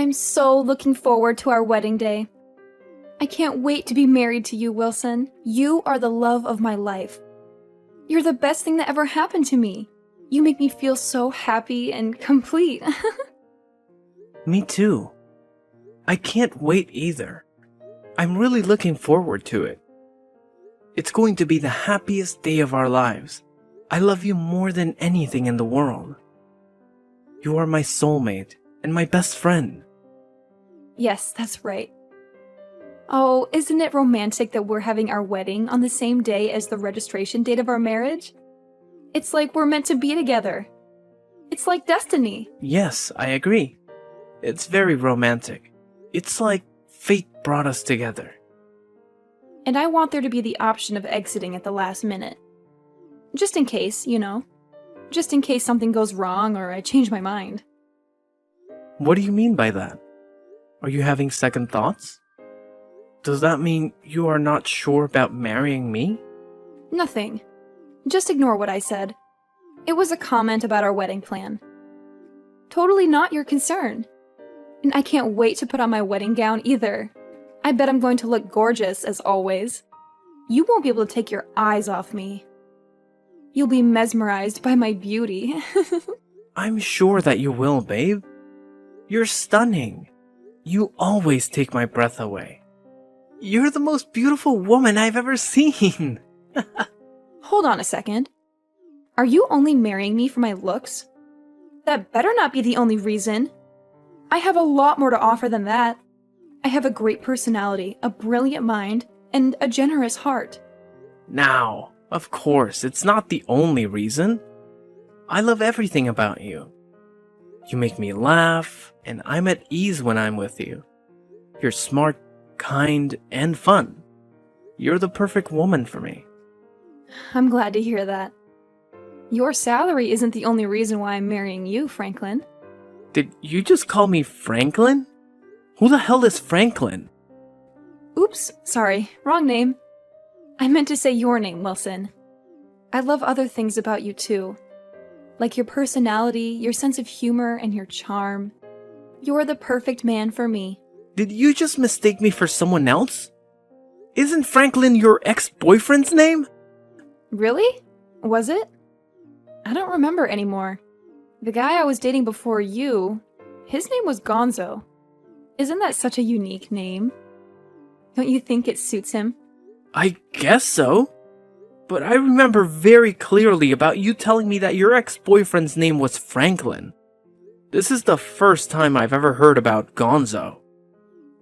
I'm so looking forward to our wedding day. I can't wait to be married to you, Wilson. You are the love of my life. You're the best thing that ever happened to me. You make me feel so happy and complete. Me too. I can't wait either. I'm really looking forward to it. It's going to be the happiest day of our lives. I love you more than anything in the world. You are my soulmate and my best friend. Yes, that's right. Oh, isn't it romantic that we're having our wedding on the same day as the registration date of our marriage? It's like we're meant to be together. It's like destiny. Yes, I agree. It's very romantic. It's like fate brought us together. And I want there to be the option of exiting at the last minute. Just in case, you know. Just in case something goes wrong or I change my mind. What do you mean by that? Are you having second thoughts? Does that mean you are not sure about marrying me? Nothing. Just ignore what I said. It was a comment about our wedding plan. Totally not your concern. And I can't wait to put on my wedding gown either. I bet I'm going to look gorgeous, as always. You won't be able to take your eyes off me. You'll be mesmerized by my beauty. I'm sure that you will, babe. You're stunning. You always take my breath away. You're the most beautiful woman I've ever seen. Hold on a second. Are you only marrying me for my looks? That better not be the only reason. I have a lot more to offer than that. I have a great personality, a brilliant mind, and a generous heart. Now, of course, it's not the only reason. I love everything about you. You make me laugh, and I'm at ease when I'm with you. You're smart, kind, and fun. You're the perfect woman for me. I'm glad to hear that. Your salary isn't the only reason why I'm marrying you, Franklin. Did you just call me Franklin? Who the hell is Franklin? Oops, sorry, wrong name. I meant to say your name, Wilson. I love other things about you too. Like your personality, your sense of humor, and your charm. You're the perfect man for me. Did you just mistake me for someone else? Isn't Franklin your ex-boyfriend's name? Really? Was it? I don't remember anymore. The guy I was dating before you, his name was Gonzo. Isn't that such a unique name? Don't you think it suits him? I guess so. But I remember very clearly about you telling me that your ex-boyfriend's name was Franklin. This is the first time I've ever heard about Gonzo.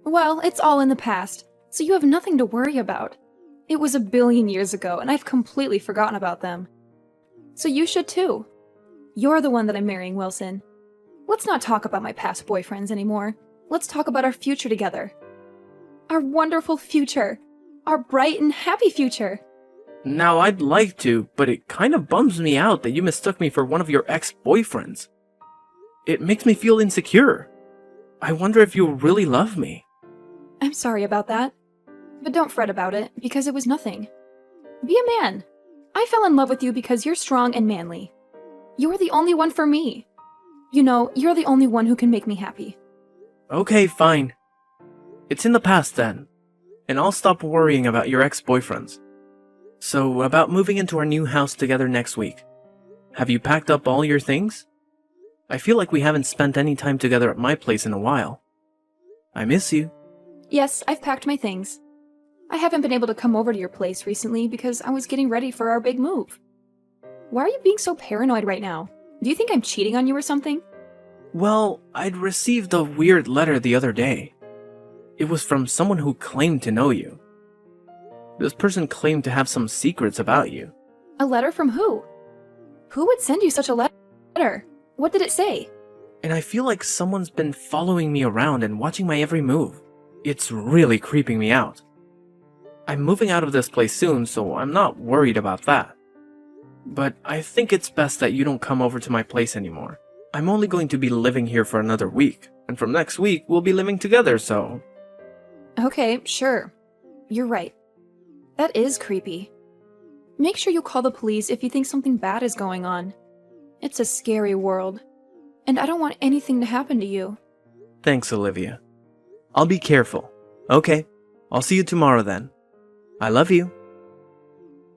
Well, it's all in the past, so you have nothing to worry about. It was a billion years ago, and I've completely forgotten about them. So you should too. You're the one that I'm marrying, Wilson. Let's not talk about my past boyfriends anymore. Let's talk about our future together. Our wonderful future. Our bright and happy future. Now, I'd like to, but it kind of bums me out that you mistook me for one of your ex-boyfriends. It makes me feel insecure. I wonder if you really love me. I'm sorry about that. But don't fret about it, because it was nothing. Be a man. I fell in love with you because you're strong and manly. You're the only one for me. You know, you're the only one who can make me happy. Okay, fine. It's in the past then, and I'll stop worrying about your ex-boyfriends. So, about moving into our new house together next week. Have you packed up all your things? I feel like we haven't spent any time together at my place in a while. I miss you. Yes, I've packed my things. I haven't been able to come over to your place recently because I was getting ready for our big move. Why are you being so paranoid right now? Do you think I'm cheating on you or something? Well, I'd received a weird letter the other day. It was from someone who claimed to know you. This person claimed to have some secrets about you. A letter from who? Who would send you such a letter? What did it say? And I feel like someone's been following me around and watching my every move. It's really creeping me out. I'm moving out of this place soon, so I'm not worried about that. But I think it's best that you don't come over to my place anymore. I'm only going to be living here for another week, and from next week we'll be living together, so... Okay, sure. You're right. That is creepy. Make sure you call the police if you think something bad is going on. It's a scary world, and I don't want anything to happen to you. Thanks, Olivia. I'll be careful. Okay, I'll see you tomorrow then. I love you.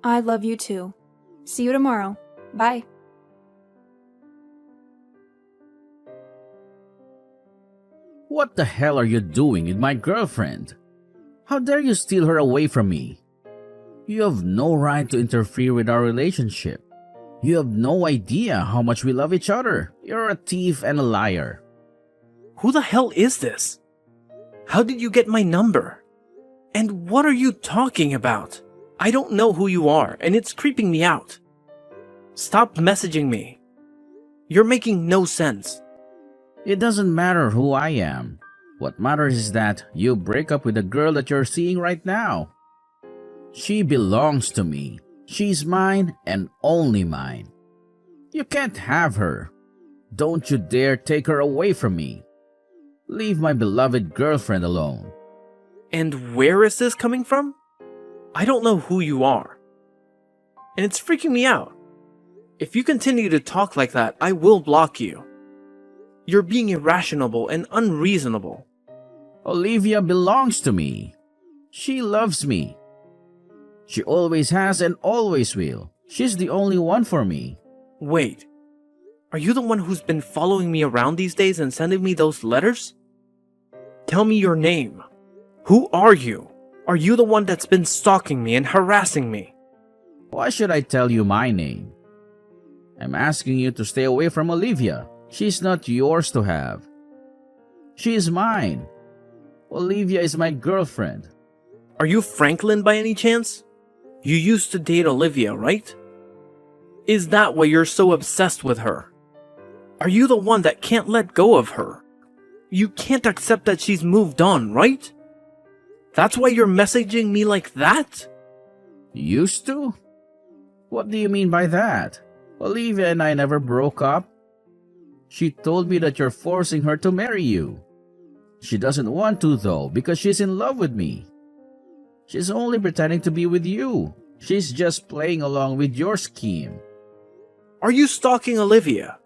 I love you too. See you tomorrow. Bye. What the hell are you doing with my girlfriend? How dare you steal her away from me? You have no right to interfere with our relationship. You have no idea how much we love each other. You're a thief and a liar. Who the hell is this? How did you get my number? And what are you talking about? I don't know who you are, and it's creeping me out. Stop messaging me. You're making no sense. It doesn't matter who I am. What matters is that you break up with the girl that you're seeing right now. She belongs to me. She's mine and only mine. You can't have her. Don't you dare take her away from me. Leave my beloved girlfriend alone. And where is this coming from? I don't know who you are. And it's freaking me out. If you continue to talk like that, I will block you. You're being irrational and unreasonable. Olivia belongs to me. She loves me. She always has and always will. She's the only one for me. Wait. Are you the one who's been following me around these days and sending me those letters? Tell me your name. Who are you? Are you the one that's been stalking me and harassing me? Why should I tell you my name? I'm asking you to stay away from Olivia. She's not yours to have. She is mine. Olivia is my girlfriend. Are you Franklin by any chance? You used to date Olivia, right? Is that why you're so obsessed with her? Are you the one that can't let go of her? You can't accept that she's moved on, right? That's why you're messaging me like that? Used to? What do you mean by that? Olivia and I never broke up. She told me that you're forcing her to marry you. She doesn't want to though because she's in love with me. She's only pretending to be with you. She's just playing along with your scheme. Are you stalking Olivia?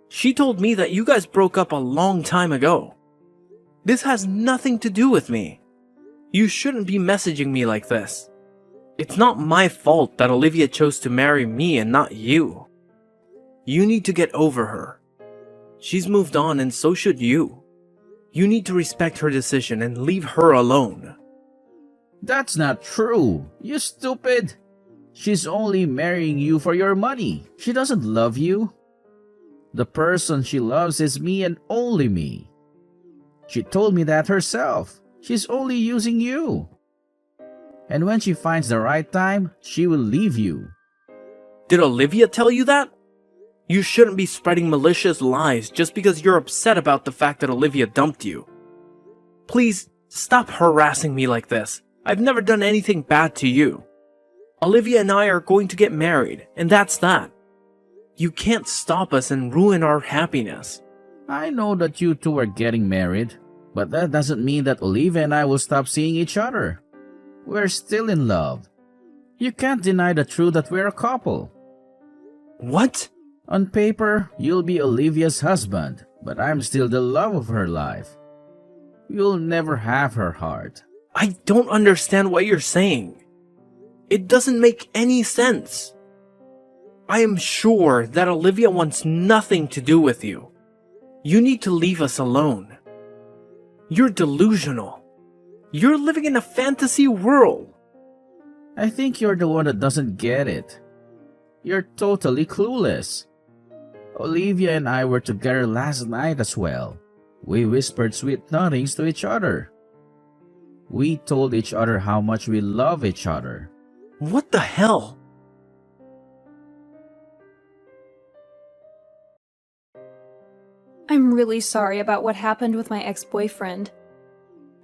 She told me that you guys broke up a long time ago. This has nothing to do with me. You shouldn't be messaging me like this. It's not my fault that Olivia chose to marry me and not you. You need to get over her. She's moved on and so should you. You need to respect her decision and leave her alone. That's not true. You stupid. She's only marrying you for your money. She doesn't love you. The person she loves is me and only me. She told me that herself. She's only using you. And when she finds the right time, she will leave you. Did Olivia tell you that? You shouldn't be spreading malicious lies just because you're upset about the fact that Olivia dumped you. Please, stop harassing me like this. I've never done anything bad to you. Olivia and I are going to get married, and that's that. You can't stop us and ruin our happiness. I know that you two are getting married, but that doesn't mean that Olivia and I will stop seeing each other. We're still in love. You can't deny the truth that we're a couple. What? On paper, you'll be Olivia's husband, but I'm still the love of her life. You'll never have her heart. I don't understand what you're saying. It doesn't make any sense. I am sure that Olivia wants nothing to do with you. You need to leave us alone. You're delusional. You're living in a fantasy world. I think you're the one that doesn't get it. You're totally clueless. Olivia and I were together last night as well. We whispered sweet nothings to each other. We told each other how much we love each other. What the hell? I'm really sorry about what happened with my ex-boyfriend.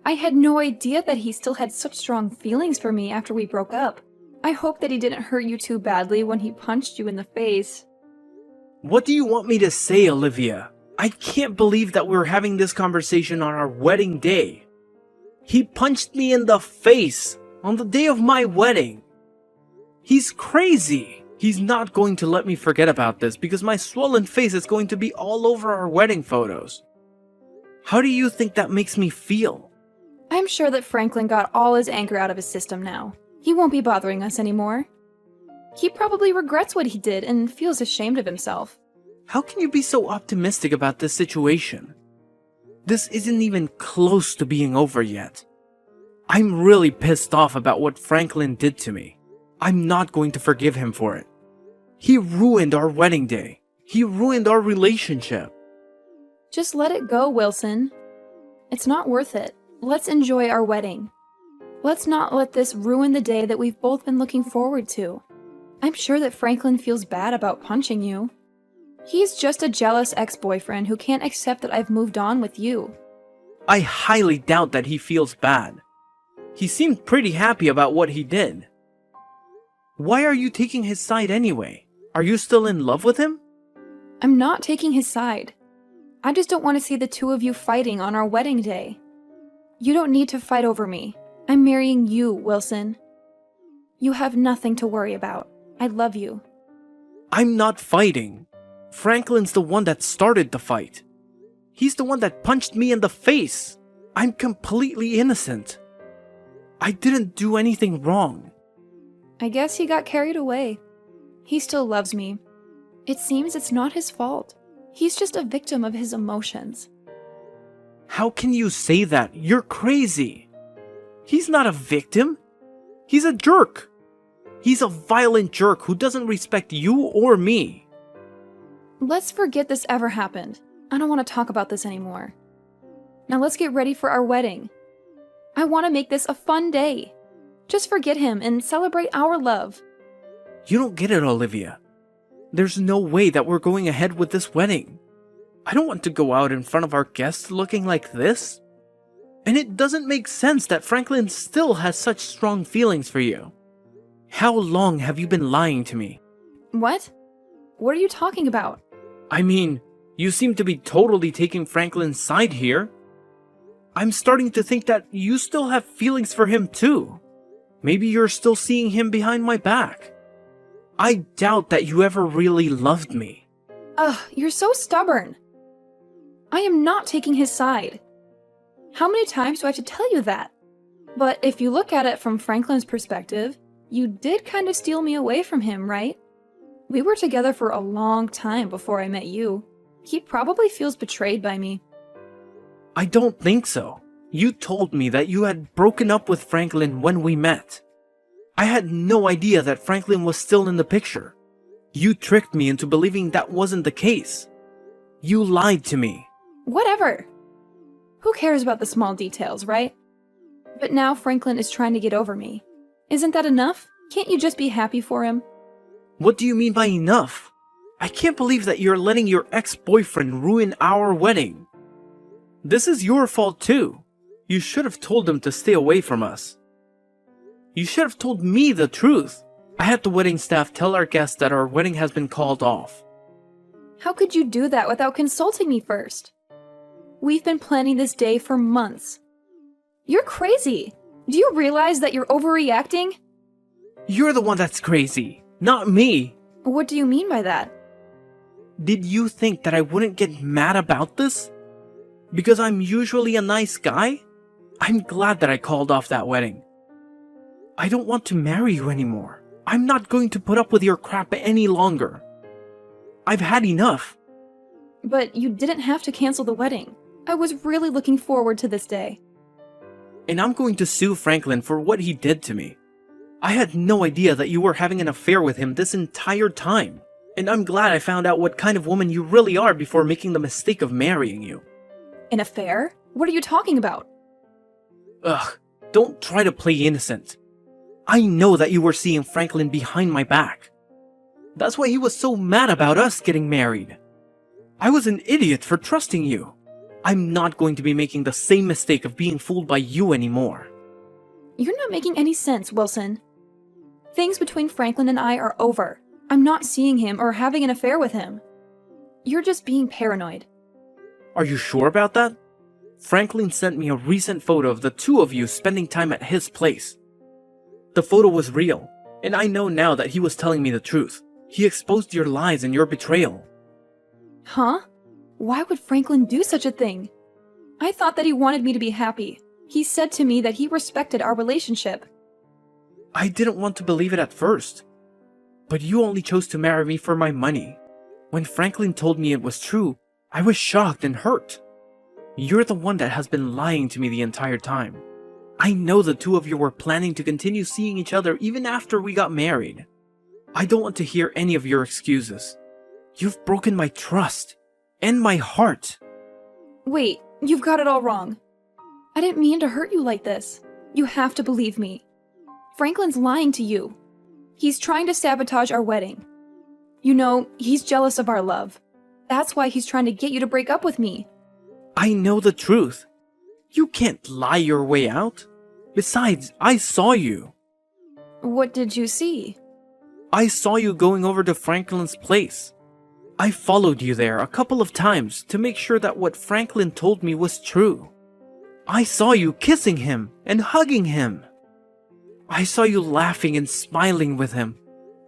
I had no idea that he still had such strong feelings for me after we broke up. I hope that he didn't hurt you too badly when he punched you in the face. What do you want me to say, Olivia? I can't believe that we're having this conversation on our wedding day. He punched me in the face on the day of my wedding. He's crazy. He's not going to let me forget about this because my swollen face is going to be all over our wedding photos. How do you think that makes me feel? I'm sure that Franklin got all his anger out of his system now. He won't be bothering us anymore. He probably regrets what he did and feels ashamed of himself. How can you be so optimistic about this situation? This isn't even close to being over yet. I'm really pissed off about what Franklin did to me. I'm not going to forgive him for it. He ruined our wedding day. He ruined our relationship. Just let it go, Wilson. It's not worth it. Let's enjoy our wedding. Let's not let this ruin the day that we've both been looking forward to. I'm sure that Franklin feels bad about punching you. He's just a jealous ex-boyfriend who can't accept that I've moved on with you. I highly doubt that he feels bad. He seemed pretty happy about what he did. Why are you taking his side anyway? Are you still in love with him? I'm not taking his side. I just don't want to see the two of you fighting on our wedding day. You don't need to fight over me. I'm marrying you, Wilson. You have nothing to worry about. I love you. I'm not fighting. Franklin's the one that started the fight. He's the one that punched me in the face. I'm completely innocent. I didn't do anything wrong. I guess he got carried away. He still loves me. It seems it's not his fault. He's just a victim of his emotions. How can you say that? You're crazy. He's not a victim. He's a jerk. He's a violent jerk who doesn't respect you or me. Let's forget this ever happened. I don't want to talk about this anymore. Now let's get ready for our wedding. I want to make this a fun day. Just forget him and celebrate our love. You don't get it, Olivia. There's no way that we're going ahead with this wedding. I don't want to go out in front of our guests looking like this. And it doesn't make sense that Franklin still has such strong feelings for you. How long have you been lying to me? What? What are you talking about? I mean, you seem to be totally taking Franklin's side here. I'm starting to think that you still have feelings for him too. Maybe you're still seeing him behind my back. I doubt that you ever really loved me. Ugh, you're so stubborn. I am not taking his side. How many times do I have to tell you that? But if you look at it from Franklin's perspective, you did kind of steal me away from him, right? We were together for a long time before I met you. He probably feels betrayed by me. I don't think so. You told me that you had broken up with Franklin when we met. I had no idea that Franklin was still in the picture. You tricked me into believing that wasn't the case. You lied to me. Whatever. Who cares about the small details, right? But now Franklin is trying to get over me. Isn't that enough? Can't you just be happy for him? What do you mean by enough? I can't believe that you're letting your ex-boyfriend ruin our wedding. This is your fault too. You should have told him to stay away from us. You should have told me the truth. I had the wedding staff tell our guests that our wedding has been called off. How could you do that without consulting me first? We've been planning this day for months. You're crazy. Do you realize that you're overreacting? You're the one that's crazy, not me. What do you mean by that? Did you think that I wouldn't get mad about this? Because I'm usually a nice guy? I'm glad that I called off that wedding. I don't want to marry you anymore. I'm not going to put up with your crap any longer. I've had enough. But you didn't have to cancel the wedding. I was really looking forward to this day. And I'm going to sue Franklin for what he did to me. I had no idea that you were having an affair with him this entire time. And I'm glad I found out what kind of woman you really are before making the mistake of marrying you. An affair? What are you talking about? Ugh, don't try to play innocent. I know that you were seeing Franklin behind my back. That's why he was so mad about us getting married. I was an idiot for trusting you. I'm not going to be making the same mistake of being fooled by you anymore. You're not making any sense, Wilson. Things between Franklin and I are over. I'm not seeing him or having an affair with him. You're just being paranoid. Are you sure about that? Franklin sent me a recent photo of the two of you spending time at his place. The photo was real, and I know now that he was telling me the truth. He exposed your lies and your betrayal. Huh? Why would Franklin do such a thing? I thought that he wanted me to be happy. He said to me that he respected our relationship. I didn't want to believe it at first. But you only chose to marry me for my money. When Franklin told me it was true, I was shocked and hurt. You're the one that has been lying to me the entire time. I know the two of you were planning to continue seeing each other even after we got married. I don't want to hear any of your excuses. You've broken my trust and my heart. Wait, you've got it all wrong. I didn't mean to hurt you like this. You have to believe me. Franklin's lying to you. He's trying to sabotage our wedding. You know, he's jealous of our love. That's why he's trying to get you to break up with me. I know the truth. You can't lie your way out. Besides, I saw you. What did you see? I saw you going over to Franklin's place. I followed you there a couple of times to make sure that what Franklin told me was true. I saw you kissing him and hugging him. I saw you laughing and smiling with him.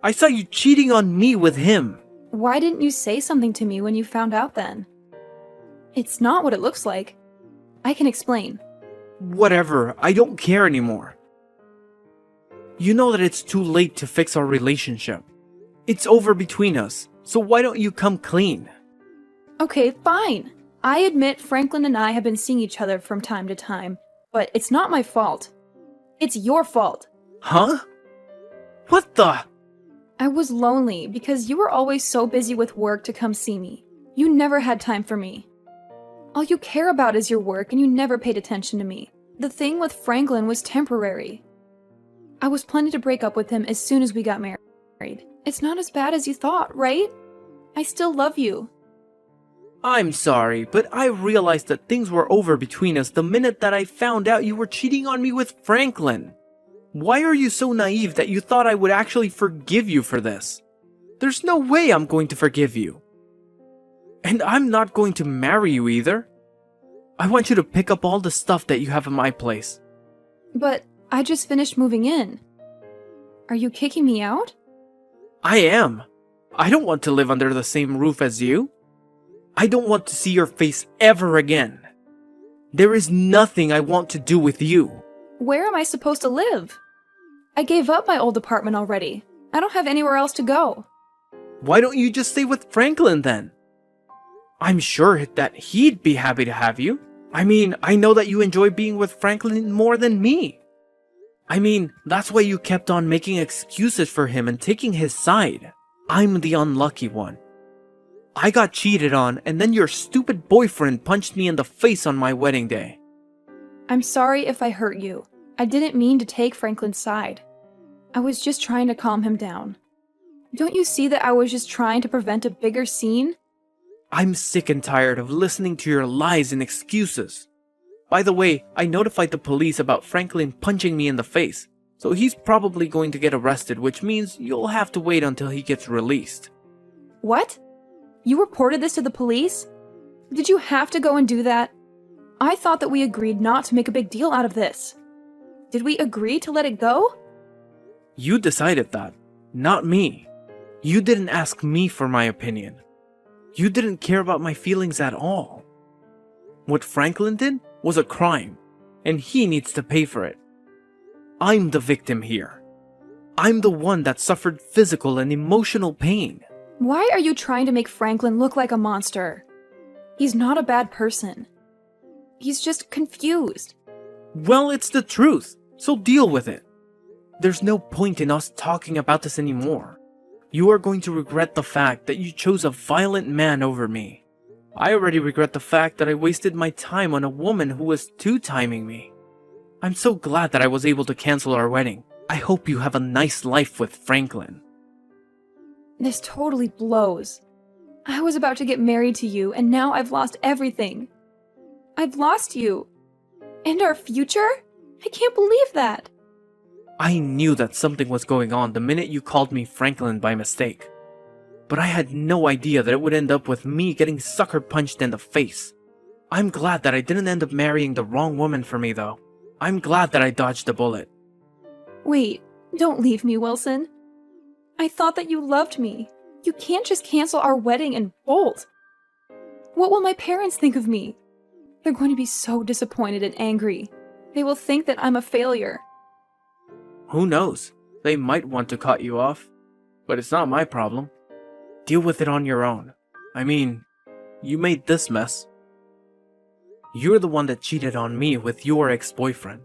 I saw you cheating on me with him. Why didn't you say something to me when you found out then? It's not what it looks like. I can explain. Whatever, I don't care anymore. You know that it's too late to fix our relationship. It's over between us, so why don't you come clean? Okay, fine. I admit Franklin and I have been seeing each other from time to time, but it's not my fault. It's your fault. Huh? What the? I was lonely because you were always so busy with work to come see me. You never had time for me. All you care about is your work and you never paid attention to me. The thing with Franklin was temporary. I was planning to break up with him as soon as we got married. It's not as bad as you thought, right? I still love you. I'm sorry, but I realized that things were over between us the minute that I found out you were cheating on me with Franklin. Why are you so naive that you thought I would actually forgive you for this? There's no way I'm going to forgive you. And I'm not going to marry you either. I want you to pick up all the stuff that you have in my place. But I just finished moving in. Are you kicking me out? I am. I don't want to live under the same roof as you. I don't want to see your face ever again. There is nothing I want to do with you. Where am I supposed to live? I gave up my old apartment already. I don't have anywhere else to go. Why don't you just stay with Franklin then? I'm sure that he'd be happy to have you. I mean, I know that you enjoy being with Franklin more than me. I mean, that's why you kept on making excuses for him and taking his side. I'm the unlucky one. I got cheated on, and then your stupid boyfriend punched me in the face on my wedding day. I'm sorry if I hurt you. I didn't mean to take Franklin's side. I was just trying to calm him down. Don't you see that I was just trying to prevent a bigger scene? I'm sick and tired of listening to your lies and excuses. By the way, I notified the police about Franklin punching me in the face, so he's probably going to get arrested, which means you'll have to wait until he gets released. What? You reported this to the police? Did you have to go and do that? I thought that we agreed not to make a big deal out of this. Did we agree to let it go? You decided that, not me. You didn't ask me for my opinion. You didn't care about my feelings at all. What Franklin did was a crime, and he needs to pay for it. I'm the victim here. I'm the one that suffered physical and emotional pain. Why are you trying to make Franklin look like a monster? He's not a bad person. He's just confused. Well, it's the truth, so deal with it. There's no point in us talking about this anymore. You are going to regret the fact that you chose a violent man over me. I already regret the fact that I wasted my time on a woman who was two-timing me. I'm so glad that I was able to cancel our wedding. I hope you have a nice life with Franklin. This totally blows. I was about to get married to you, and now I've lost everything. I've lost you. And our future? I can't believe that. I knew that something was going on the minute you called me Franklin by mistake. But I had no idea that it would end up with me getting sucker punched in the face. I'm glad that I didn't end up marrying the wrong woman for me, though. I'm glad that I dodged a bullet. Wait, don't leave me, Wilson. I thought that you loved me. You can't just cancel our wedding and bolt. What will my parents think of me? They're going to be so disappointed and angry. They will think that I'm a failure. Who knows? They might want to cut you off, but it's not my problem. Deal with it on your own. I mean, you made this mess. You're the one that cheated on me with your ex-boyfriend.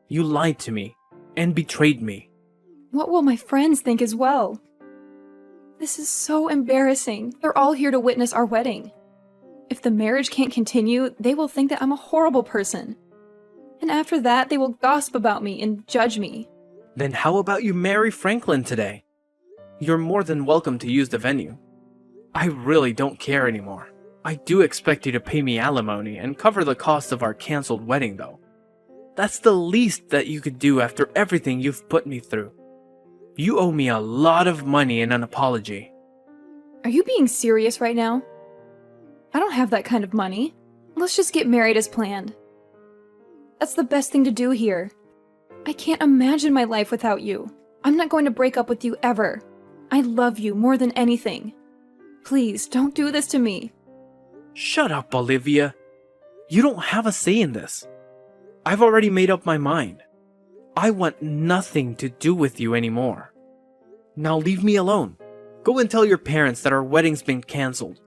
You lied to me and betrayed me. What will my friends think as well? This is so embarrassing. They're all here to witness our wedding. If the marriage can't continue, they will think that I'm a horrible person. And after that, they will gossip about me and judge me. Then how about you marry Franklin today? You're more than welcome to use the venue. I really don't care anymore. I do expect you to pay me alimony and cover the cost of our canceled wedding though. That's the least that you could do after everything you've put me through. You owe me a lot of money and an apology. Are you being serious right now? I don't have that kind of money. Let's just get married as planned. That's the best thing to do here. I can't imagine my life without you. I'm not going to break up with you ever. I love you more than anything. Please, don't do this to me. Shut up, Olivia. You don't have a say in this. I've already made up my mind. I want nothing to do with you anymore. Now leave me alone. Go and tell your parents that our wedding's been canceled.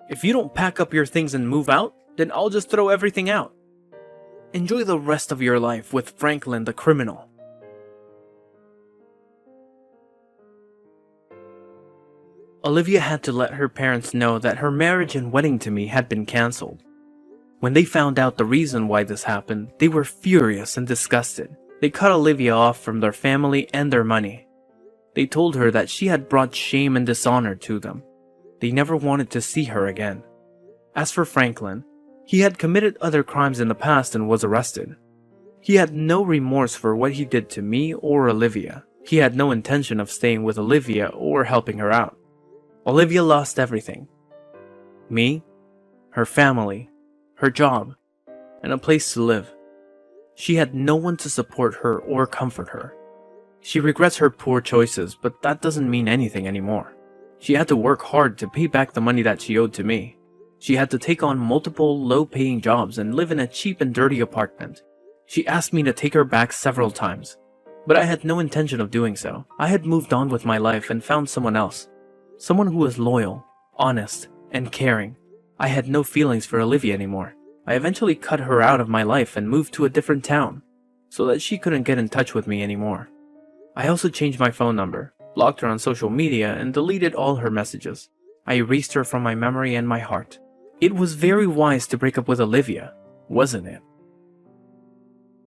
If you don't pack up your things and move out, then I'll just throw everything out. Enjoy the rest of your life with Franklin the criminal. Olivia had to let her parents know that her marriage and wedding to me had been cancelled. When they found out the reason why this happened, they were furious and disgusted. They cut Olivia off from their family and their money. They told her that she had brought shame and dishonor to them. They never wanted to see her again. As for Franklin, he had committed other crimes in the past and was arrested. He had no remorse for what he did to me or Olivia. He had no intention of staying with Olivia or helping her out. Olivia lost everything. Me, her family, her job, and a place to live. She had no one to support her or comfort her. She regrets her poor choices, but that doesn't mean anything anymore. She had to work hard to pay back the money that she owed to me. She had to take on multiple low-paying jobs and live in a cheap and dirty apartment. She asked me to take her back several times, but I had no intention of doing so. I had moved on with my life and found someone else. Someone who was loyal, honest, and caring. I had no feelings for Olivia anymore. I eventually cut her out of my life and moved to a different town, so that she couldn't get in touch with me anymore. I also changed my phone number, blocked her on social media, and deleted all her messages. I erased her from my memory and my heart. It was very wise to break up with Olivia, wasn't it?